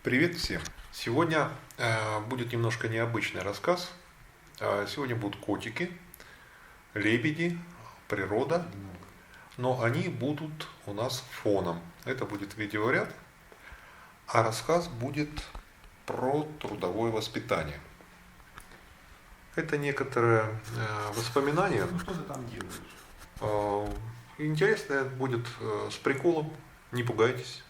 Привет всем! Сегодня будет немножко необычный рассказ. Сегодня будут котики, лебеди, природа, но они будут у нас фоном. Это будет видеоряд, а рассказ будет про трудовое воспитание. Это некоторые воспоминания. Ну что ты там делаешь? Интересное будет с приколом, не пугайтесь.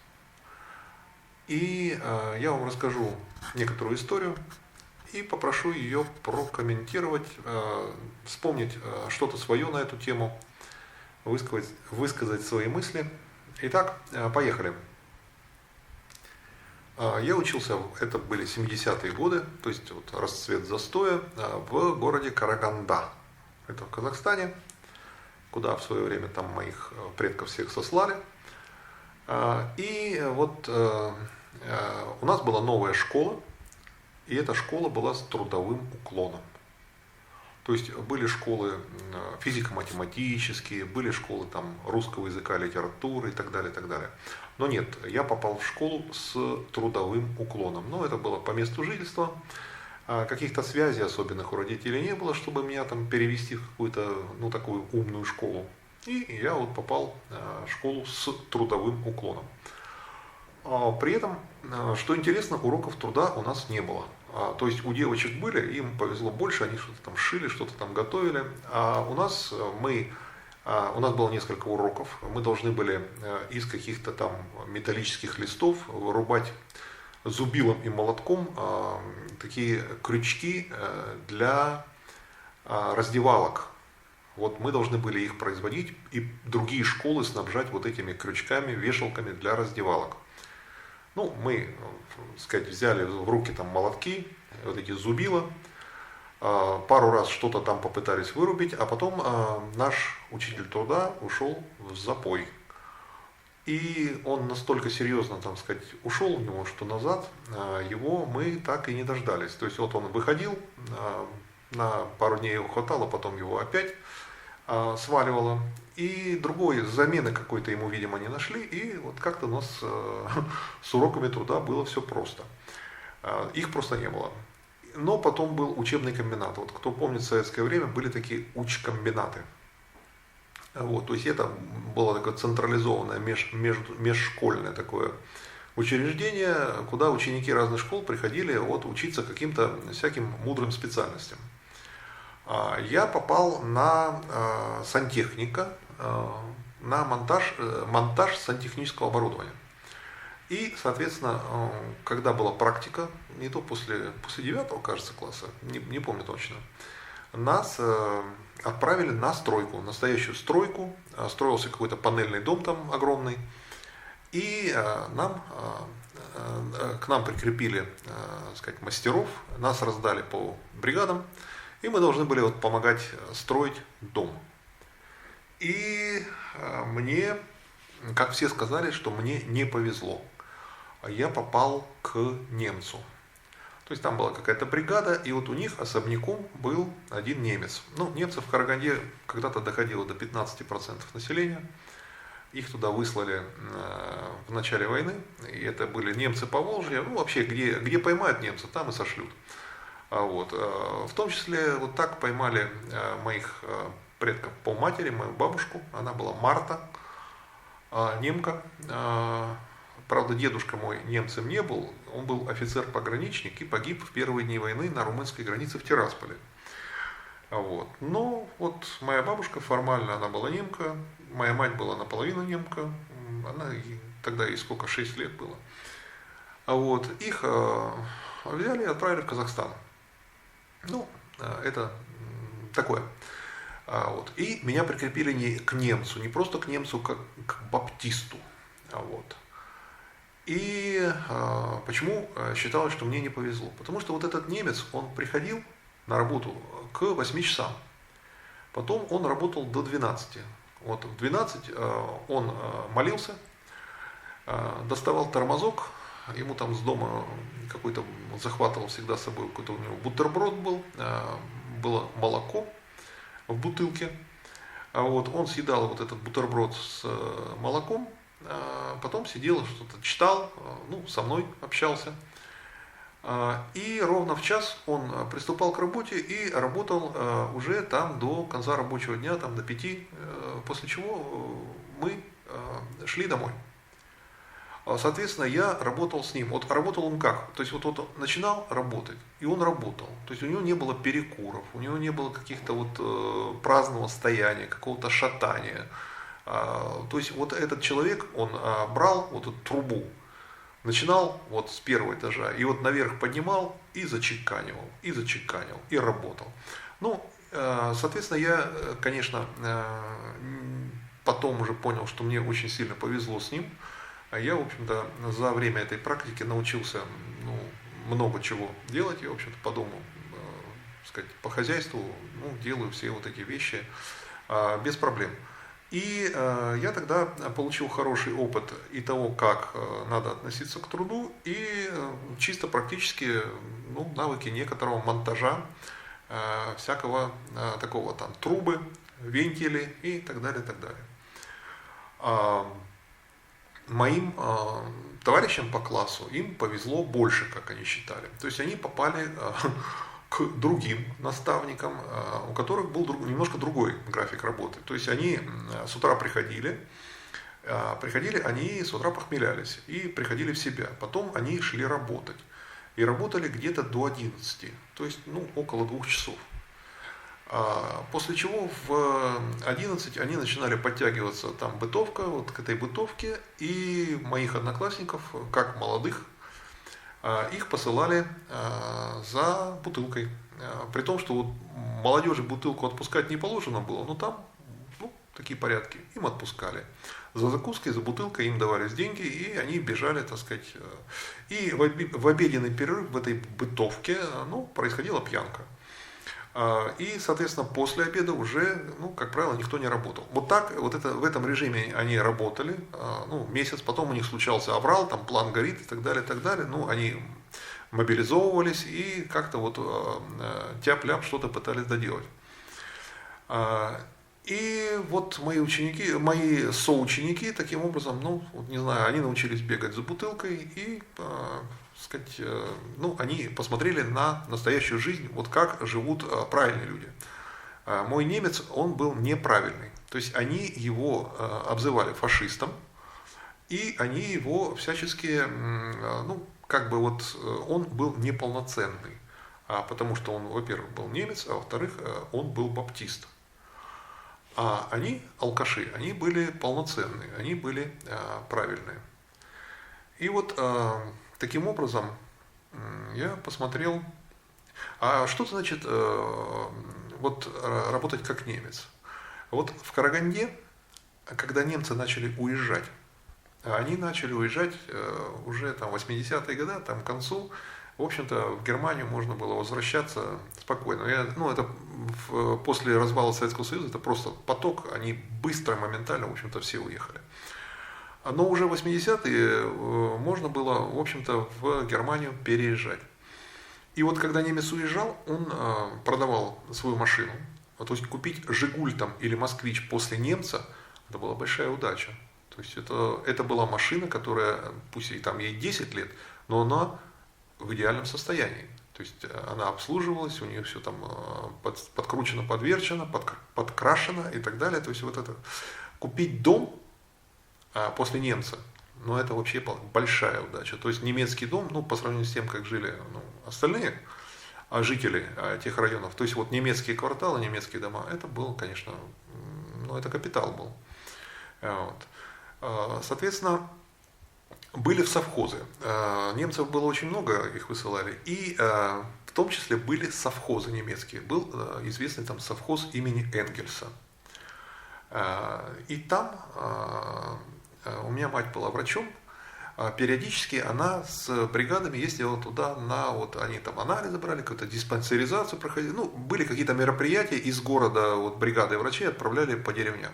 И я вам расскажу некоторую историю и попрошу ее прокомментировать, вспомнить что-то свое на эту тему, высказать свои мысли. Итак, поехали. Я учился, это были 70-е годы, то есть вот расцвет застоя, в городе Караганда. Это в Казахстане, куда в свое время там моих предков всех сослали. И вот у нас была новая школа, и эта школа была с трудовым уклоном. То есть были школы физико-математические, были школы там, русского языка, литературы и так далее, и так далее. Но нет, я попал в школу с трудовым уклоном. Но это было по месту жительства. Каких-то связей особенных у родителей не было, чтобы меня там перевести в какую-то такую умную школу. И я вот попал в школу с трудовым уклоном. При этом, что интересно, уроков труда у нас не было. То есть у девочек были, им повезло больше, они что-то там шили, что-то там готовили. А у нас было несколько уроков. Мы должны были из каких-то там металлических листов вырубать зубилом и молотком такие крючки для раздевалок. Вот мы должны были их производить, и другие школы снабжать вот этими крючками, вешалками для раздевалок. Мы, так сказать, взяли в руки там молотки, вот эти зубила, пару раз что-то там попытались вырубить, а потом наш учитель труда ушел в запой. И он настолько серьезно, там сказать, ушел у него, что назад его мы так и не дождались. То есть вот он выходил, на пару дней его хватало, потом его опять сваливало. И другой замены какой-то ему, видимо, не нашли. И вот как-то у нас с уроками труда было все просто. Их просто не было. Но потом был учебный комбинат. Вот кто помнит, в советское время были такие учкомбинаты. Вот, то есть это было такое централизованное межшкольное такое учреждение, куда ученики разных школ приходили учиться каким-то всяким мудрым специальностям. Я попал на сантехника, на монтаж сантехнического оборудования. И, соответственно, когда была практика, не то после 9, кажется, класса, не помню точно, нас отправили на стройку, настоящую стройку. Строился какой-то панельный дом там огромный. И к нам прикрепили, так сказать, мастеров, нас раздали по бригадам. И мы должны были помогать строить дом. И мне, как все сказали, что мне не повезло. Я попал к немцу. То есть там была какая-то бригада, и вот у них особняком был один немец. Немцев в Караганде когда-то доходило до 15% населения. Их туда выслали в начале войны. И это были немцы Поволжья. Вообще, где поймают немца, там и сошлют. В том числе вот так поймали моих предков по матери, мою бабушку. Она была Марта, немка. Правда, дедушка мой немцем не был. Он был офицер-пограничник и погиб в первые дни войны на румынской границе в Тирасполе. Но моя бабушка формально она была немка. Моя мать была наполовину немка. Тогда ей сколько, 6 лет было. Их взяли и отправили в Казахстан. Это такое. И меня прикрепили не к немцу, не просто к немцу, как к баптисту. И почему считалось, что мне не повезло? Потому что этот немец, он приходил на работу к 8 часам. Потом он работал до 12. В 12 он молился, доставал тормозок. Ему там с дома какой-то захватывал всегда с собой, какой-то у него бутерброд был, было молоко в бутылке. Он съедал этот бутерброд с молоком, потом сидел, что-то читал, ну, со мной общался. И ровно в час он приступал к работе и работал уже там до конца рабочего дня, там до 5, после чего мы шли домой. Соответственно, я работал с ним. Вот работал он как? То есть вот он начинал работать, и он работал. То есть у него не было перекуров, у него не было каких-то вот праздного стояния, какого-то шатания. То есть вот этот человек, он брал вот эту трубу, начинал вот с первого этажа, и вот наверх поднимал и зачеканивал, и работал. Ну, соответственно, я, конечно, потом уже понял, что мне очень сильно повезло с ним. А я, в общем-то, за время этой практики научился, ну, много чего делать. Я, в общем-то, по дому, сказать, по хозяйству, ну, делаю все вот эти вещи без проблем. И я тогда получил хороший опыт и того, как надо относиться к труду, и чисто практически, ну, навыки некоторого монтажа, всякого такого там трубы, вентили и так далее, и так далее. Моим товарищам по классу им повезло больше, как они считали. То есть они попали к другим наставникам, у которых был немножко другой график работы. То есть они с утра приходили они с утра похмелялись и приходили в себя. Потом они шли работать. И работали где-то до 11, то есть, ну, около 2 часов. После чего в 11 они начинали подтягиваться там бытовка, вот к этой бытовке, и моих одноклассников, как молодых, их посылали за бутылкой. При том, что вот молодежи бутылку отпускать не положено было, но там, ну, такие порядки, им отпускали. За закуской, за бутылкой им давались деньги, и они бежали, так сказать. И в обеденный перерыв в этой бытовке, ну, происходила пьянка. И, соответственно, после обеда уже, ну, как правило, никто не работал. Вот так, вот это, в этом режиме они работали, ну, месяц, потом у них случался аврал, там план горит и так далее, и так далее. Ну, они мобилизовывались и как-то вот тяп-ляп что-то пытались доделать. И вот мои соученики, таким образом, ну, вот не знаю, они научились бегать за бутылкой и, сказать, ну, они посмотрели на настоящую жизнь, вот как живут правильные люди. Мой немец, он был неправильный. То есть они его обзывали фашистом, и они его всячески, ну, как бы вот, он был неполноценный. Потому что он, во-первых, был немец, а во-вторых, он был баптист. А они, алкаши, они были полноценные, они были правильные. И вот таким образом я посмотрел, а что значит вот работать как немец? Вот в Караганде, когда немцы начали уезжать, они начали уезжать уже там 80-е годы, там к концу, в общем-то, в Германию можно было возвращаться спокойно. Это после развала Советского Союза это просто поток, они быстро, моментально, в общем-то, все уехали. Но уже в 80-е можно было, в общем-то, в Германию переезжать. И вот когда немец уезжал, он продавал свою машину. То есть купить «Жигуль» там, или «Москвич» после немца, это была большая удача. То есть это была машина, которая, пусть ей там ей 10 лет, но она в идеальном состоянии. То есть она обслуживалась, у нее все там подкручено, подверчено, подкрашено и так далее. То есть вот это купить дом после немца, ну это вообще большая удача. То есть немецкий дом, ну по сравнению с тем, как жили остальные жители тех районов, то есть вот немецкие кварталы, немецкие дома, это был, конечно, ну это капитал был. Вот. Соответственно, были в совхозы. Немцев было очень много, их высылали. И в том числе были совхозы немецкие. Был известный там совхоз имени Энгельса. И там у меня мать была врачом. Периодически она с бригадами ездила туда, они там анализы брали, какую-то диспансеризацию проходили. Ну, были какие-то мероприятия из города, вот бригады врачей отправляли по деревням.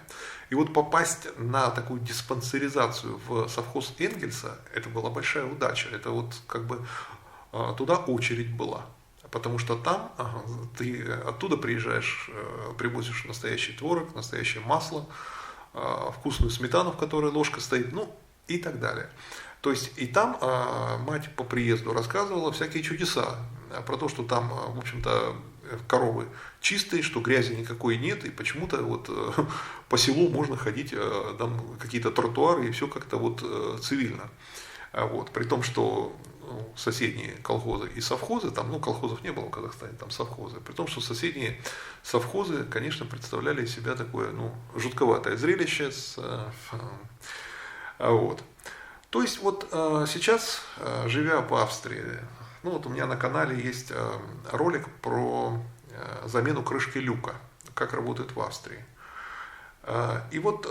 И вот попасть на такую диспансеризацию в совхоз Энгельса, это была большая удача. Это вот как бы туда очередь была. Потому что там ты оттуда приезжаешь, привозишь настоящий творог, настоящее масло, вкусную сметану, в которой ложка стоит, ну и так далее. То есть и там мать по приезду рассказывала всякие чудеса про то, что там, в общем-то, коровы чистые, что грязи никакой нет, и почему-то вот по селу можно ходить, там какие-то тротуары, и все как-то вот цивильно. Вот. При том, что соседние колхозы и совхозы, там, ну, колхозов не было в Казахстане, там совхозы, при том, что соседние совхозы, конечно, представляли из себя такое, ну, жутковатое зрелище. Вот. То есть вот сейчас, живя в Австрии, ну вот у меня на канале есть ролик про замену крышки люка, как работает в Австрии. И вот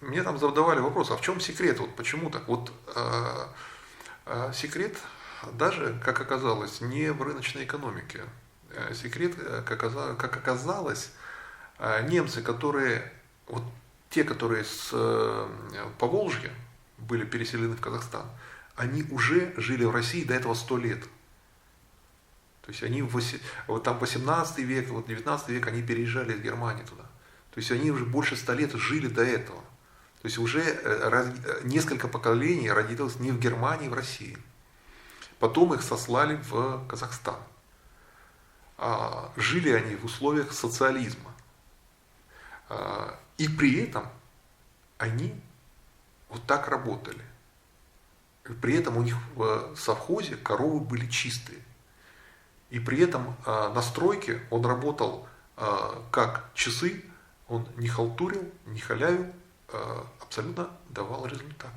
мне там задавали вопрос, а в чем секрет, вот почему так? Вот секрет даже, как оказалось, не в рыночной экономике. Секрет, как оказалось, немцы, которые, вот те, которые с Поволжья были переселены в Казахстан, они уже жили в России до этого 100 лет. То есть они вот там 18 век, вот 19 век они переезжали из Германии туда. То есть они уже больше 100 лет жили до этого. То есть уже несколько поколений родилось не в Германии, а в России. Потом их сослали в Казахстан. Жили они в условиях социализма. И при этом они вот так работали. И при этом у них в совхозе коровы были чистые. И при этом на стройке он работал как часы, он не халтурил, не халявил, абсолютно давал результат.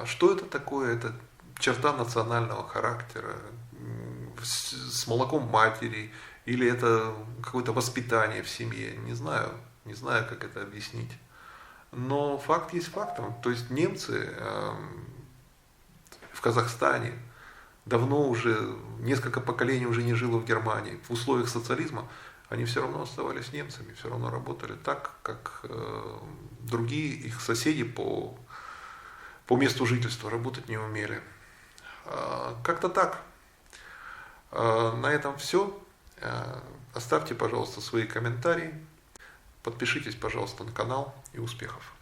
Что это такое? Это черта национального характера, с молоком матери, или это какое-то воспитание в семье, не знаю, как это объяснить. Но факт есть фактом. То есть немцы в Казахстане давно уже, несколько поколений уже не жило в Германии. В условиях социализма они все равно оставались немцами, все равно работали так, как другие их соседи по месту жительства работать не умели. Как-то так. На этом все. Оставьте, пожалуйста, свои комментарии. Подпишитесь, пожалуйста, на канал и успехов.